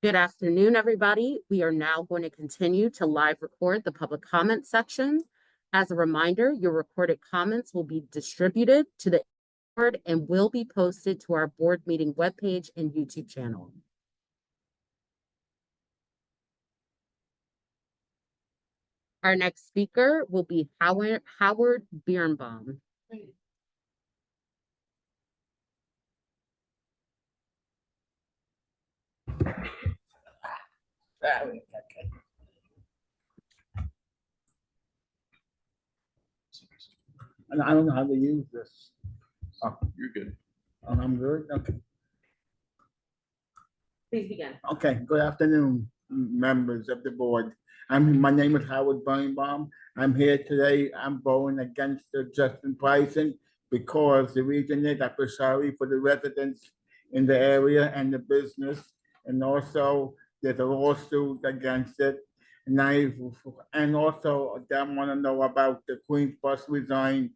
Good afternoon, everybody. We are now going to continue to live record the public comment section. As a reminder, your recorded comments will be distributed to the board and will be posted to our board meeting webpage and YouTube channel. Our next speaker will be Howard Birnbaum. And I don't know how to use this. Oh, you're good. I'm good. Okay. Please begin. Okay. Good afternoon, members of the board. My name is Howard Birnbaum. I'm here today. I'm voting against the Justin pricing because the reason is I feel sorry for the residents in the area and the business, and also there's a lawsuit against it. And also I want to know about the Queens bus resign.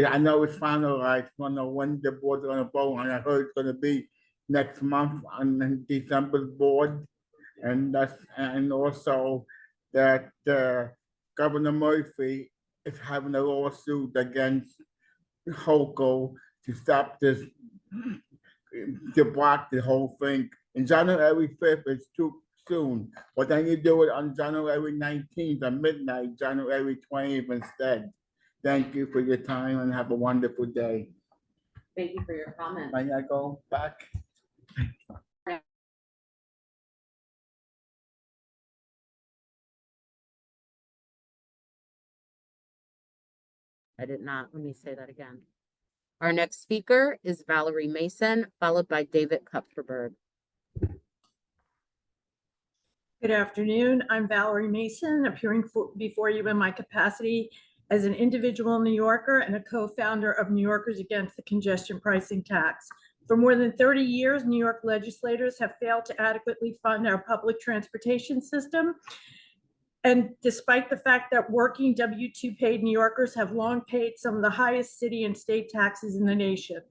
I know it's finalized. I don't know when the board's going to vote, and I heard it's going to be next month on December's board, and also that Governor Murphy is having a lawsuit against HOCO to stop this, to block the whole thing. And January 5th is too soon, but then you do it on January 19th at midnight, January 20th instead. Thank you for your time and have a wonderful day. Thank you for your comment. May I go back? I did not. Let me say that again. Our next speaker is Valerie Mason, followed by David Kupferberg. Good afternoon. I'm Valerie Mason, appearing before you in my capacity as an individual New Yorker and a co-founder of New Yorkers Against the Congestion Pricing Tax. For more than 30 years, New York legislators have failed to adequately fund our public transportation system. And despite the fact that working W-2 paid New Yorkers have long paid some of the highest city and state taxes in the nation.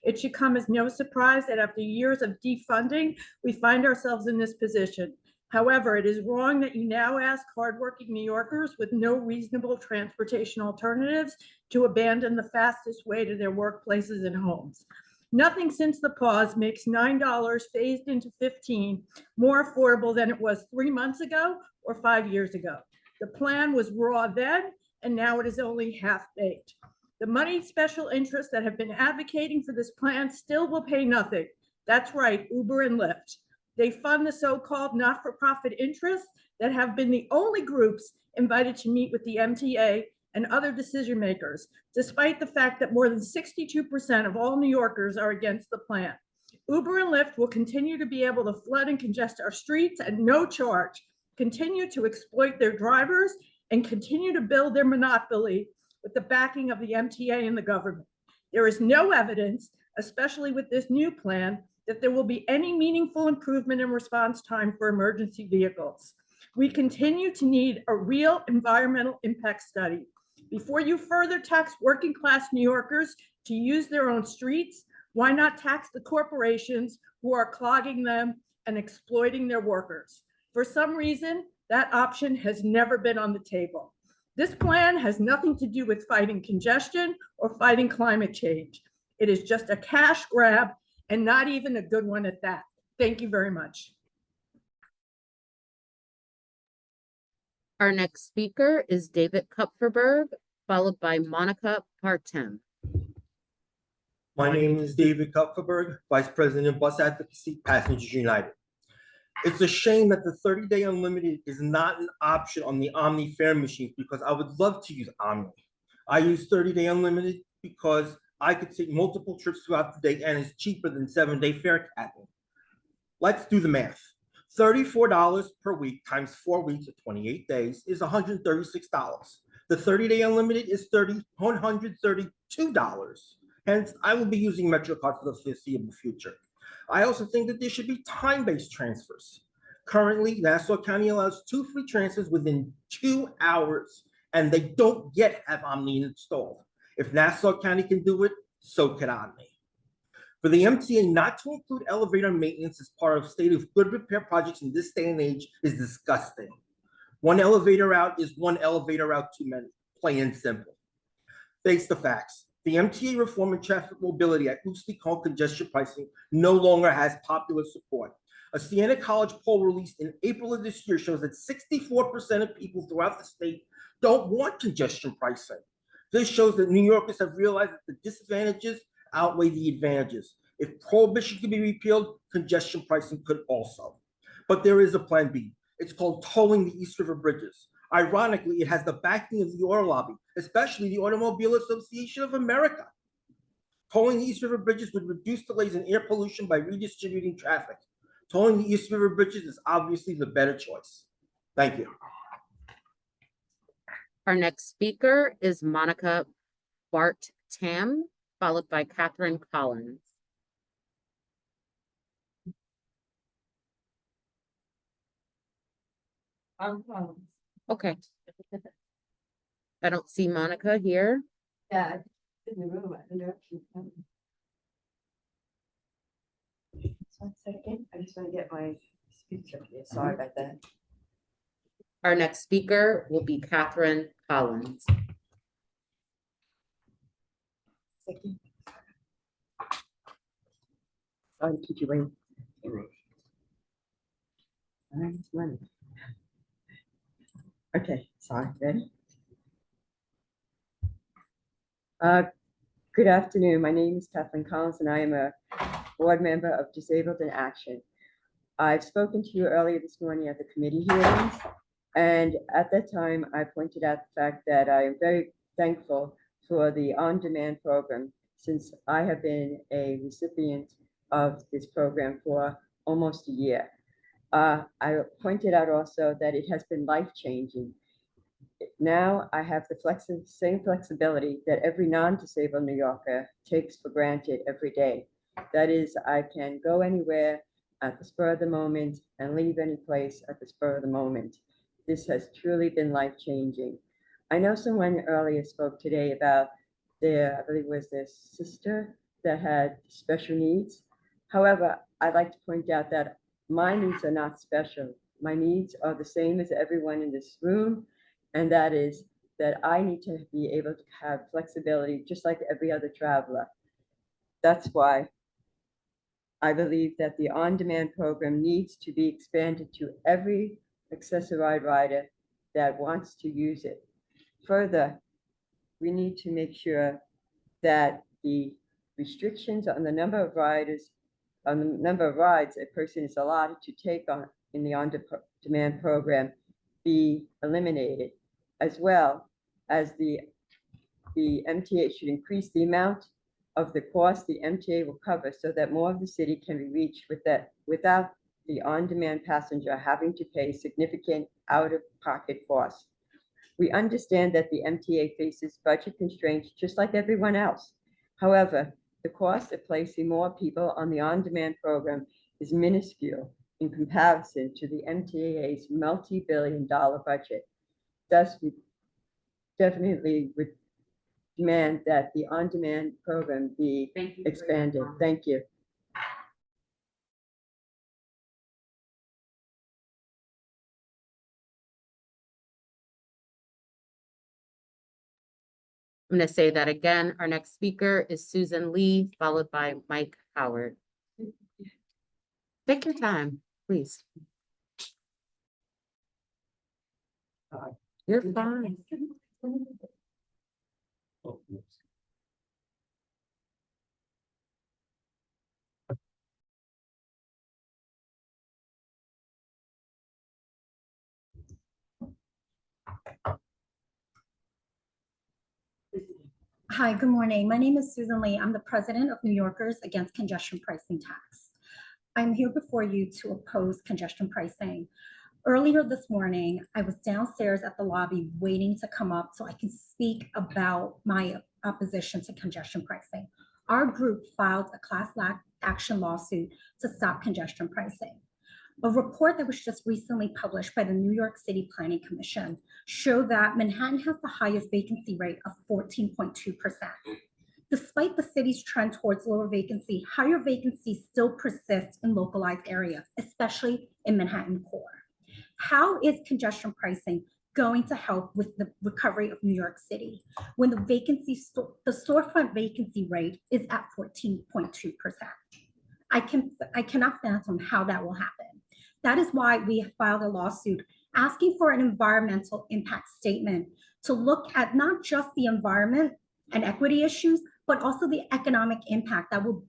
It should come as no surprise that after years of defunding, we find ourselves in this position. However, it is wrong that you now ask hardworking New Yorkers with no reasonable transportation alternatives to abandon the fastest way to their workplaces and homes. Nothing since the pause makes $9 phased into $15 more affordable than it was 3 months ago or 5 years ago. The plan was raw then, and now it is only half-baked. The moneyed special interests that have been advocating for this plan still will pay nothing. That's right, Uber and Lyft. They fund the so-called not-for-profit interests that have been the only groups invited to meet with the MTA and other decision makers, despite the fact that more than 62% of all New Yorkers are against the plan. Uber and Lyft will continue to be able to flood and congest our streets at no charge, continue to exploit their drivers, and continue to build their monopoly with the backing of the MTA and the government. There is no evidence, especially with this new plan, that there will be any meaningful improvement in response time for emergency vehicles. We continue to need a real environmental impact study. Before you further tax working class New Yorkers to use their own streets, why not tax the corporations who are clogging them and exploiting their workers? For some reason, that option has never been on the table. This plan has nothing to do with fighting congestion or fighting climate change. It is just a cash grab, and not even a good one at that. Thank you very much. Our next speaker is David Kupferberg, followed by Monica Partem. My name is David Kupferberg, Vice President of Bus Advocacy, Passengers United. It's a shame that the 30-day unlimited is not an option on the Omni fare machine because I would love to use Omni. I use 30-day unlimited because I could take multiple trips throughout the day and it's cheaper than 7-day fare capping. Let's do the math. $34 per week times 4 weeks or 28 days is $136. The 30-day unlimited is $132. Hence, I will be using MetroCard for the foreseeable future. I also think that there should be time-based transfers. Currently, Nassau County allows 2 free transfers within 2 hours, and they don't yet have Omni installed. If Nassau County can do it, so can Omni. For the MTA not to include elevator maintenance as part of state of good repair projects in this day and age is disgusting. One elevator out is one elevator out too many, plain and simple. Face the facts. The MTA reform in traffic mobility at loosely called congestion pricing no longer has popular support. A Siena College poll released in April of this year shows that 64% of people throughout the state don't want congestion pricing. This shows that New Yorkers have realized that the disadvantages outweigh the advantages. If prohibition can be repealed, congestion pricing could also. But there is a plan B. It's called tolling the East River bridges. Ironically, it has the backing of the auto lobby, especially the Automobile Association of America. Tolling the East River bridges would reduce delays in air pollution by redistributing traffic. Tolling the East River bridges is obviously the better choice. Thank you. Our next speaker is Monica Bart-Tam, followed by Catherine Collins. Okay. I don't see Monica here. Yeah, in the room, I don't know if she's coming. Just 1 second, I just want to get my speech up here, sorry about that. Our next speaker will be Catherine Collins. Second. Sorry to keep you waiting. All right, it's running. Okay, sorry, ready? Good afternoon. My name is Kathleen Collins, and I am a board member of Disabled in Action. I've spoken to you earlier this morning at the committee hearings, and at that time, I pointed out the fact that I am very thankful for the on-demand program, since I have been a recipient of this program for almost a year. I pointed out also that it has been life-changing. Now I have the same flexibility that every non-disabled New Yorker takes for granted every day. That is, I can go anywhere at the spur of the moment and leave any place at the spur of the moment. This has truly been life-changing. I know someone earlier spoke today about I believe it was their sister that had special needs. However, I'd like to point out that my needs are not special. My needs are the same as everyone in this room, and that is that I need to be able to have flexibility just like every other traveler. That's why I believe that the on-demand program needs to be expanded to every accessorized rider that wants to use it. Further, we need to make sure that the restrictions on the number of rides a person is allowed to take on in the on-demand program be eliminated, as well as the MTA should increase the amount of the cost the MTA will cover so that more of the city can be reached without the on-demand passenger having to pay significant out-of-pocket costs. We understand that the MTA faces budget constraints just like everyone else. However, the cost of placing more people on the on-demand program is minuscule in comparison to the MTA's multi-billion-dollar budget. Thus, we definitely would demand that the on-demand program be expanded. Thank you. I'm going to say that again. Our next speaker is Susan Lee, followed by Mike Howard. Take your time, please. You're fine. Hi, good morning. My name is Susan Lee. I'm the president of New Yorkers Against Congestion Pricing Tax. I'm here before you to oppose congestion pricing. Earlier this morning, I was downstairs at the lobby waiting to come up so I can speak about my opposition to congestion pricing. Our group filed a class action lawsuit to stop congestion pricing. A report that was just recently published by the New York City Planning Commission showed that Manhattan has the highest vacancy rate of 14.2%. Despite the city's trend towards lower vacancy, higher vacancy still persists in localized areas, especially in Manhattan core. How is congestion pricing going to help with the recovery of New York City when the storefront vacancy rate is at 14.2%? I cannot fathom how that will happen. That is why we have filed a lawsuit asking for an environmental impact statement to look at not just the environment and equity issues, but also the economic impact that will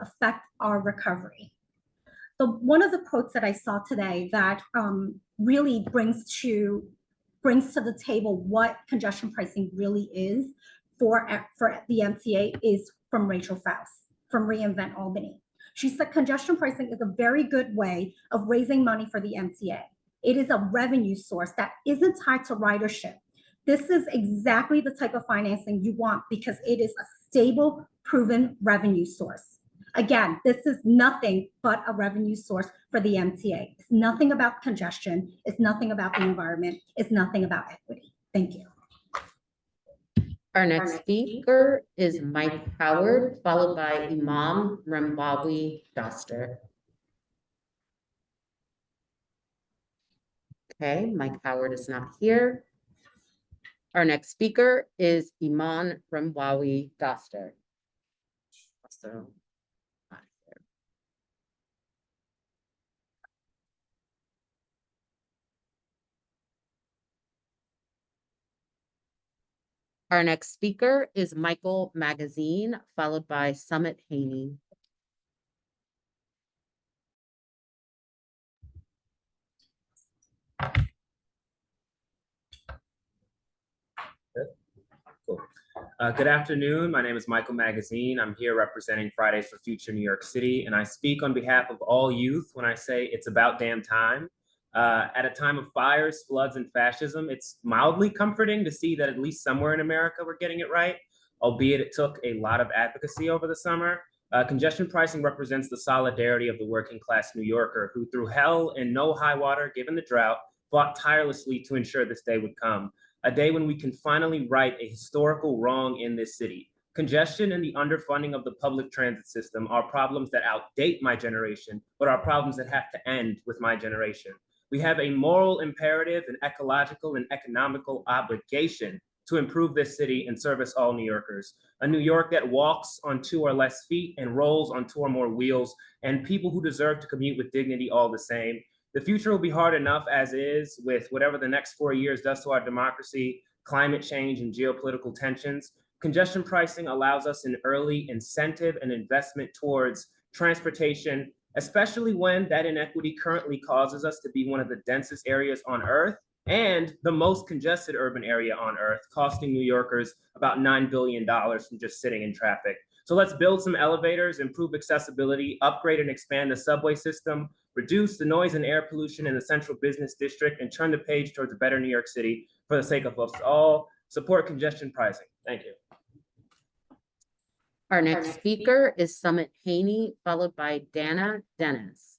affect our recovery. One of the quotes that I saw today that really brings to the table what congestion pricing really is for the MTA is from Rachel Faust from Reinvent Albany. She said congestion pricing is a very good way of raising money for the MTA. It is a revenue source that isn't tied to ridership. This is exactly the type of financing you want because it is a stable, proven revenue source. Again, this is nothing but a revenue source for the MTA. It's nothing about congestion. It's nothing about the environment. It's nothing about equity. Thank you. Our next speaker is Mike Howard, followed by Imam Rembawi Doster. Okay, Mike Howard is not here. Our next speaker is Iman Rembawi Doster. Also not here. Our next speaker is Michael Magazine, followed by Summit Haney. Cool. Good afternoon. My name is Michael Magazine. I'm here representing Fridays for Future New York City, and I speak on behalf of all youth when I say it's about damn time. At a time of fires, floods, and fascism, it's mildly comforting to see that at least somewhere in America we're getting it right, albeit it took a lot of advocacy over the summer. Congestion pricing represents the solidarity of the working class New Yorker who, through hell and no high water given the drought, fought tirelessly to ensure this day would come. A day when we can finally right a historical wrong in this city. Congestion and the underfunding of the public transit system are problems that outdate my generation, but are problems that have to end with my generation. We have a moral imperative, an ecological and economical obligation to improve this city and service all New Yorkers. A New York that walks on 2 or less feet and rolls on 2 or more wheels, and people who deserve to commute with dignity all the same. The future will be hard enough as is with whatever the next 4 years does to our democracy, climate change, and geopolitical tensions. Congestion pricing allows us an early incentive and investment towards transportation, especially when that inequity currently causes us to be one of the densest areas on Earth and the most congested urban area on Earth, costing New Yorkers about $9 billion from just sitting in traffic. So let's build some elevators, improve accessibility, upgrade and expand the subway system, reduce the noise and air pollution in the central business district, and turn the page towards a better New York City for the sake of us all. Support congestion pricing. Thank you. Our next speaker is Summit Haney, followed by Dana Dennis.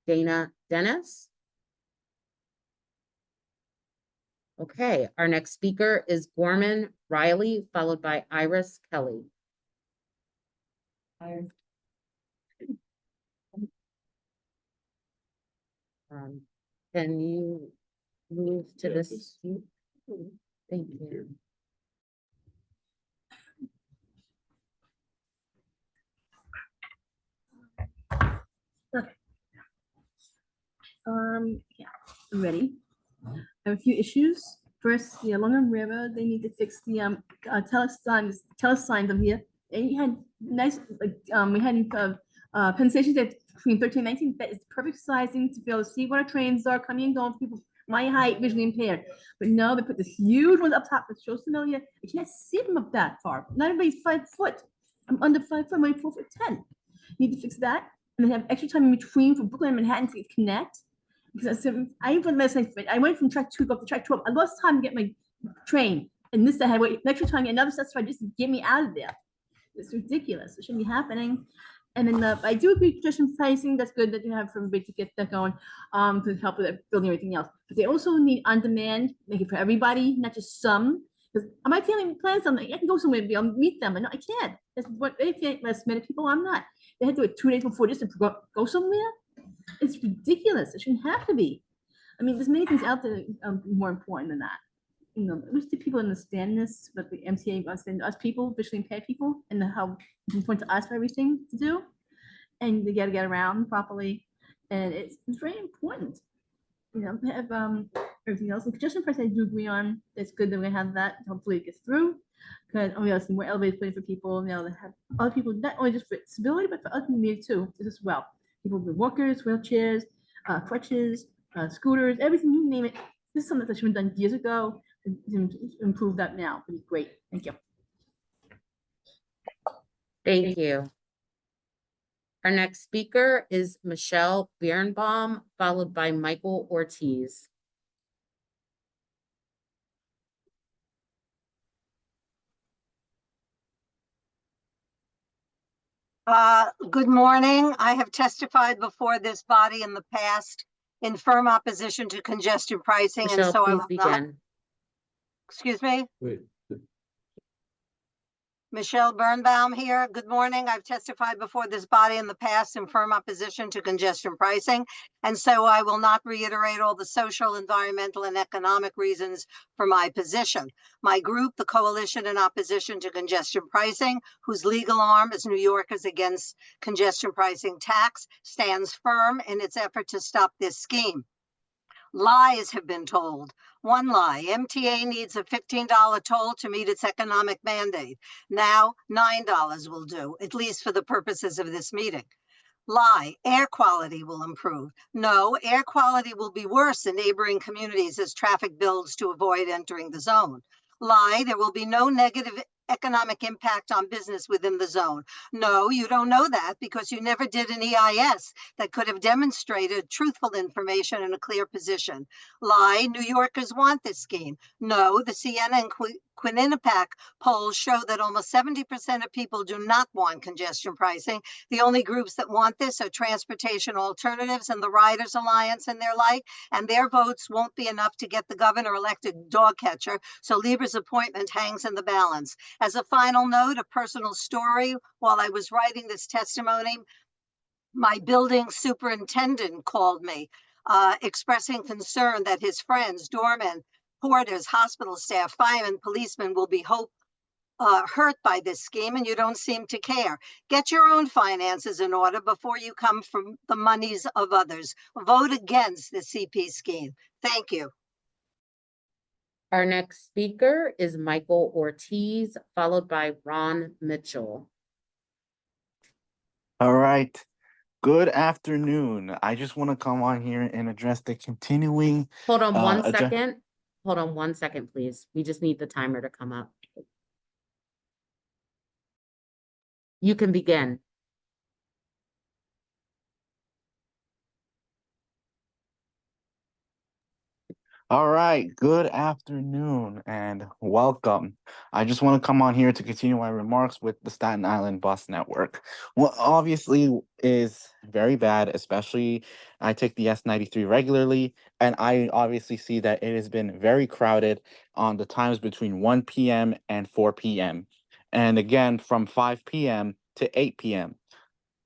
Dana Dennis. Okay, our next speaker is Gorman Riley, followed by Iris Kelly. Can you move to this seat? Thank you. Yeah, I'm ready. I have a few issues. First, the Long River, they need to fix the telesigns of here. And you had nice, we had Penn Station that between 13 and 19, that is perfect sizing to be able to see where trains are coming and going for people my height, visually impaired. But no, they put this huge one up top that shows familiar. You can't see them up that far. Not everybody's 5 foot. I'm under 5 foot, I'm only 4'10". Need to fix that. And they have extra time in between for Brooklyn and Manhattan to connect. Because I went from track 2 up to track 12. I lost time to get my train. And this, I had wait extra time, another set to just to get me out of there. It's ridiculous. It shouldn't be happening. And then I do agree congestion pricing, that's good that you have for everybody to get that going, to help with building everything else. But they also need on-demand, make it for everybody, not just some. Because my family plans something, I can go somewhere, I'll meet them, and no, I can't. That's what they can't, last minute people, I'm not. They had to do it 2 days before just to go somewhere. It's ridiculous. It shouldn't have to be. I mean, there's many things out there more important than that. You know, I wish the people understand this, but the MTA understand us people, visually impaired people, and how it's important to us for everything to do, and they got to get around properly, and it's very important. You know, to have everything else. And congestion price, I do agree on. It's good that we have that. Hopefully, it gets through. Because obviously, more elevated put for people. You know, that have other people not only just for disability, but for other needs too, as well. People with walkers, wheelchairs, crutches, scooters, everything you name it. This is something that should have been done years ago. To improve that now would be great. Thank you. Thank you. Our next speaker is Michelle Birnbaum, followed by Michael Ortiz. Good morning. I have testified before this body in the past in firm opposition to congestion pricing, and Michelle, so I please will not. begin. Excuse me? Wait, Michelle Birnbaum here. Good morning. I've testified before this body in the past in firm opposition to congestion pricing, and so I will not reiterate all the social, environmental, and economic reasons for my position. My group, the Coalition in Opposition to Congestion Pricing, whose legal arm is New Yorkers Against Congestion Pricing Tax, stands firm in its effort to stop this scheme. Lies have been told. One lie, MTA needs a $15 toll to meet its economic mandate. Now, $9 will do, at least for the purposes of this meeting. Lie, air quality will improve. No, air quality will be worse in neighboring communities as traffic builds to avoid entering the zone. Lie, there will be no negative economic impact on business within the zone. No, you don't know that because you never did an EIS that could have demonstrated truthful information in a clear position. Lie, New Yorkers want this scheme. No, the Siena and Quinnipiac polls show that almost 70% of people do not want congestion pricing. The only groups that want this are transportation alternatives and the Riders Alliance and their like, and their votes won't be enough to get the governor elected dog catcher, so Lieber's appointment hangs in the balance. As a final note, a personal story, while I was writing this testimony, my building superintendent called me, expressing concern that his friends, doormen, porters, hospital staff, firemen, policemen will be hurt by this scheme, and you don't seem to care. Get your own finances in order before you come from the monies of others. Vote against the CP scheme. Thank you. Our next speaker is Michael Ortiz, followed by Ron Mitchell. all right. Good afternoon. I just want to come on here and address the continuing. Hold on one address- second. Hold on 1 second, please. We just need the timer to come up. You can begin. All right, good afternoon and welcome. I just want to come on here to continue my remarks with the Staten Island bus network. What obviously is very bad, especially I take the S93 regularly, and I obviously see that it has been very crowded on the times between 1 p.m. and 4 p.m. And again, from 5 p.m. to 8 p.m.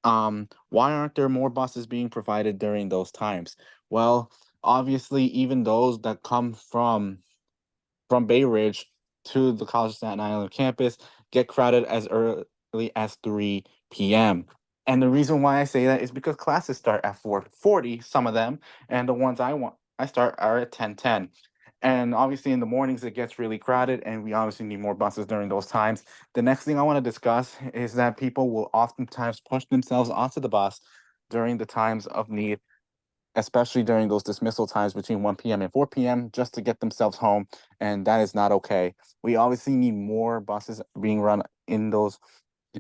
Why aren't there more buses being provided during those times? Well, obviously, even those that come from Bay Ridge to the College of Staten Island campus get crowded as early as 3 p.m. And the reason why I say that is because classes start at 4:40, some of them, and the ones I start are at 10:10. And obviously in the mornings it gets really crowded, and we obviously need more buses during those times. The next thing I want to discuss is that people will oftentimes push themselves onto the bus during the times of need, especially during those dismissal times between 1 p.m. and 4 p.m. just to get themselves home, and that is not okay. We obviously need more buses being run in those.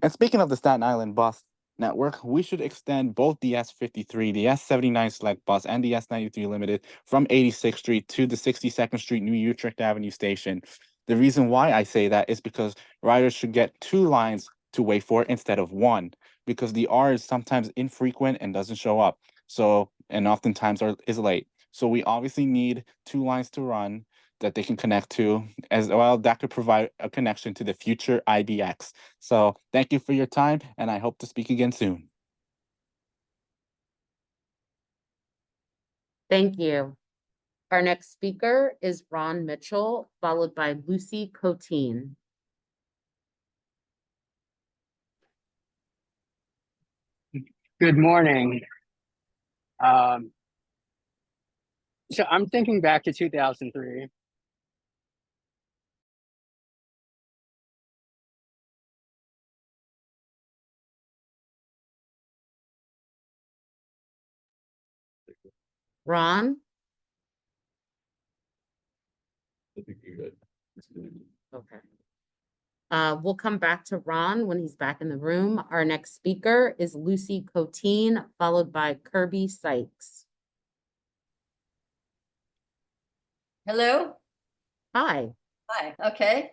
And speaking of the Staten Island bus network, we should extend both the S53, the S79 Select Bus, and the S93 Limited from 86th Street to the 62nd Street New Utrecht Avenue station. The reason why I say that is because riders should get 2 lines to wait for instead of 1. because the R is sometimes infrequent and doesn't show up. So, and oftentimes is late. So we obviously need 2 lines to run that they can connect to, as well that could provide a connection to the future IBX. So thank you for your time, and I hope to speak again soon. Thank you. Our next speaker is Ron Mitchell, followed by Lucy Coteen. Good morning. So I'm thinking back to 2003. Ron? I think you're good. Okay. We'll come back to Ron when he's back in the room. Our next speaker is Lucy Coteen, followed by Kirby Sykes. Hello? Hi. Hi, okay.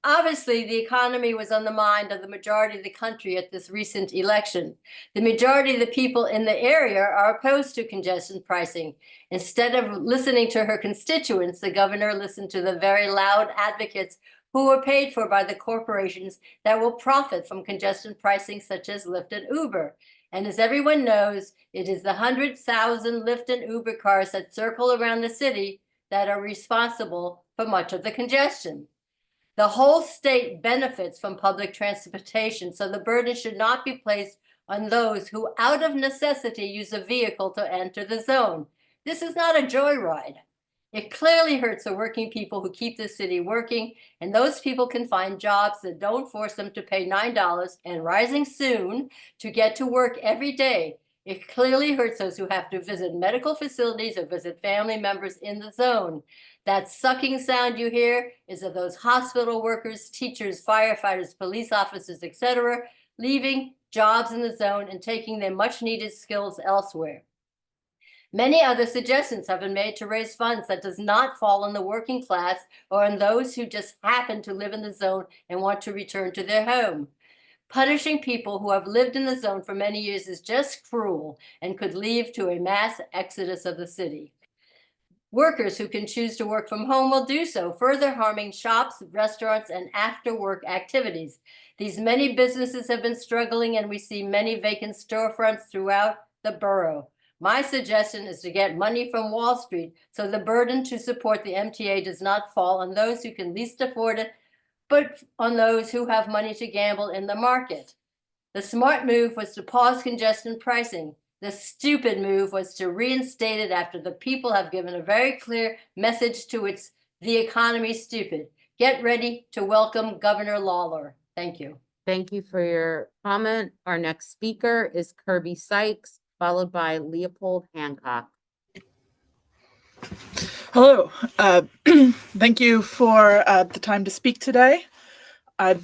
Obviously, the economy was on the mind of the majority of the country at this recent election. The majority of the people in the area are opposed to congestion pricing. Instead of listening to her constituents, the governor listened to the very loud advocates who were paid for by the corporations that will profit from congestion pricing, such as Lyft and Uber. And as everyone knows, it is the 100,000 Lyft and Uber cars that circle around the city that are responsible for much of the congestion. The whole state benefits from public transportation, so the burden should not be placed on those who out of necessity use a vehicle to enter the zone. This is not a joyride. It clearly hurts the working people who keep the city working, and those people can find jobs that don't force them to pay $9 and rising soon to get to work every day. It clearly hurts those who have to visit medical facilities or visit family members in the zone. That sucking sound you hear is of those hospital workers, teachers, firefighters, police officers, etc., leaving jobs in the zone and taking their much needed skills elsewhere. Many other suggestions have been made to raise funds that does not fall on the working class or on those who just happen to live in the zone and want to return to their home. Punishing people who have lived in the zone for many years is just cruel and could lead to a mass exodus of the city. Workers who can choose to work from home will do so, further harming shops, restaurants, and after-work activities. These many businesses have been struggling, and we see many vacant storefronts throughout the borough. My suggestion is to get money from Wall Street so the burden to support the MTA does not fall on those who can least afford it, but on those who have money to gamble in the market. The smart move was to pause congestion pricing. The stupid move was to reinstate it after the people have given a very clear message to the economy stupid. Get ready to welcome Governor Lawler. Thank you. Thank you for your comment. Our next speaker is Kirby Sykes, followed by Leopold Hancock. Hello. Thank you for the time to speak today. I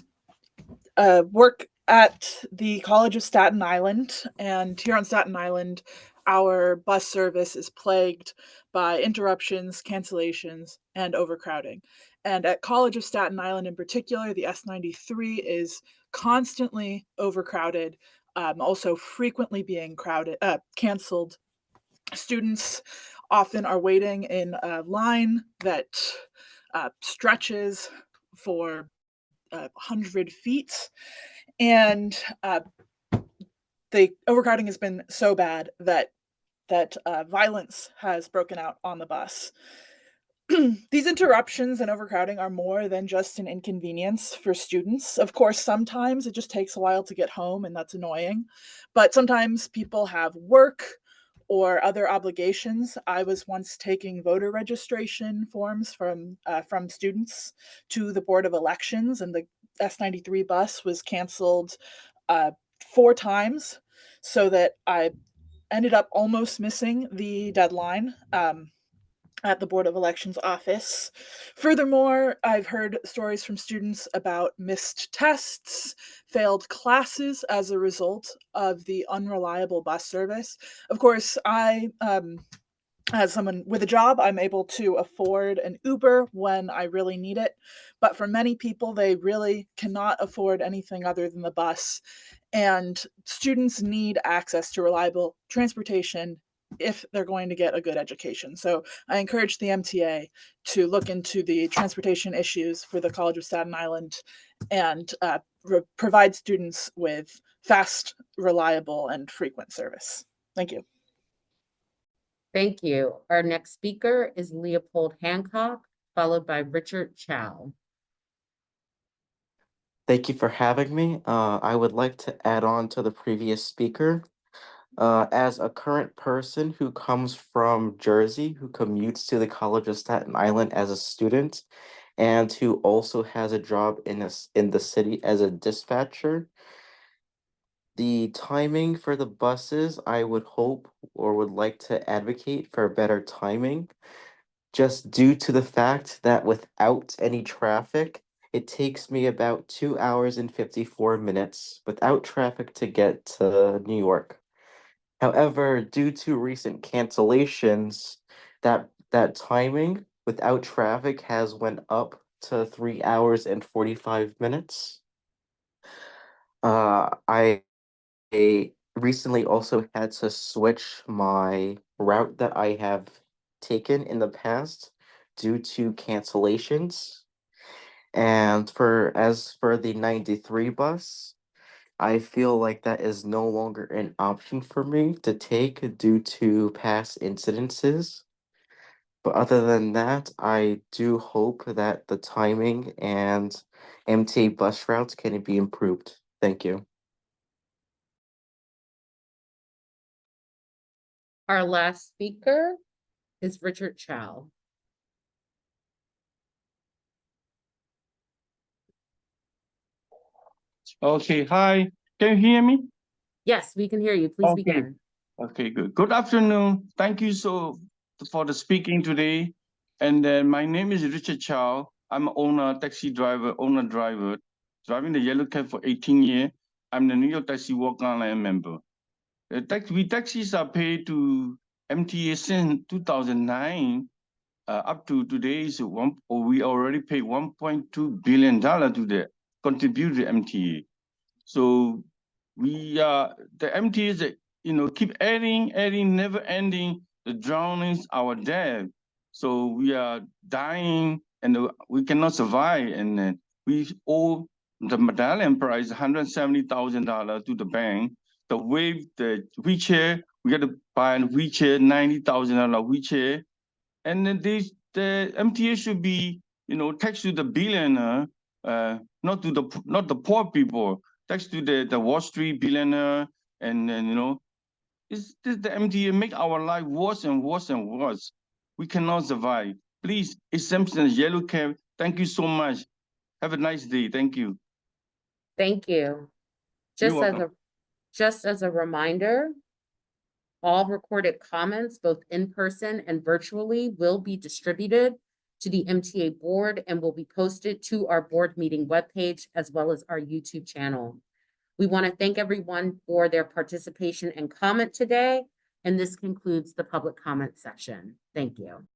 work at the College of Staten Island, and here on Staten Island, our bus service is plagued by interruptions, cancellations, and overcrowding. And at College of Staten Island in particular, the S93 is constantly overcrowded, also frequently being canceled. Students often are waiting in a line that stretches for 100 feet. And the overcrowding has been so bad that violence has broken out on the bus. These interruptions and overcrowding are more than just an inconvenience for students. Of course, sometimes it just takes a while to get home, and that's annoying. But sometimes people have work or other obligations. I was once taking voter registration forms from students to the Board of Elections, and the S93 bus was canceled 4 times, so that I ended up almost missing the deadline at the Board of Elections office. Furthermore, I've heard stories from students about missed tests, failed classes as a result of the unreliable bus service. Of course, as someone with a job, I'm able to afford an Uber when I really need it. But for many people, they really cannot afford anything other than the bus. And students need access to reliable transportation if they're going to get a good education. So I encourage the MTA to look into the transportation issues for the College of Staten Island and provide students with fast, reliable, and frequent service. Thank you. Thank you. Our next speaker is Leopold Hancock, followed by Richard Chow. Thank you for having me. I would like to add on to the previous speaker. As a current person who comes from Jersey, who commutes to the College of Staten Island as a student, and who also has a job in the city as a dispatcher, the timing for the buses, I would hope or would like to advocate for better timing, just due to the fact that without any traffic, it takes me about 2 hours and 54 minutes without traffic to get to New York. However, due to recent cancellations, that timing without traffic has went up to 3 hours and 45 minutes. I recently also had to switch my route that I have taken in the past due to cancellations. And as for the 93 bus, I feel like that is no longer an option for me to take due to past incidences. But other than that, I do hope that the timing and MTA bus routes can be improved. Thank you. Our last speaker is Richard Chow. Okay, hi. Can you hear me? Yes, we can hear you. Please Okay. begin. Okay, good. Good afternoon. Thank you for the speaking today. And my name is Richard Chow. I'm taxi driver, driving the yellow cab for 18 years. I'm the New York Taxi Walk Online member. We taxis are paid to MTA since 2009. Up to today we already paid $1.2 billion to the contribute to MTA. So the MTA keep adding, never ending. The drownings are dead. So we are dying and we cannot survive. And we owe the medallion price $170,000 to the bank. The wheelchair, we got to buy a wheelchair, $90,000 wheelchair. And then the MTA should be, tax to the billionaire, not the poor people. Tax to the Wall Street billionaire, and the MTA make our life worse and worse and worse. We cannot survive. Please, exemption yellow cab. Thank you so much. Have a nice day. Thank you. Thank you. You're welcome. Just as a reminder, all recorded comments, both in person and virtually, will be distributed to the MTA board and will be posted to our board meeting webpage as well as our YouTube channel. We want to thank everyone for their participation and comment today, and this concludes the public comment section. Thank you.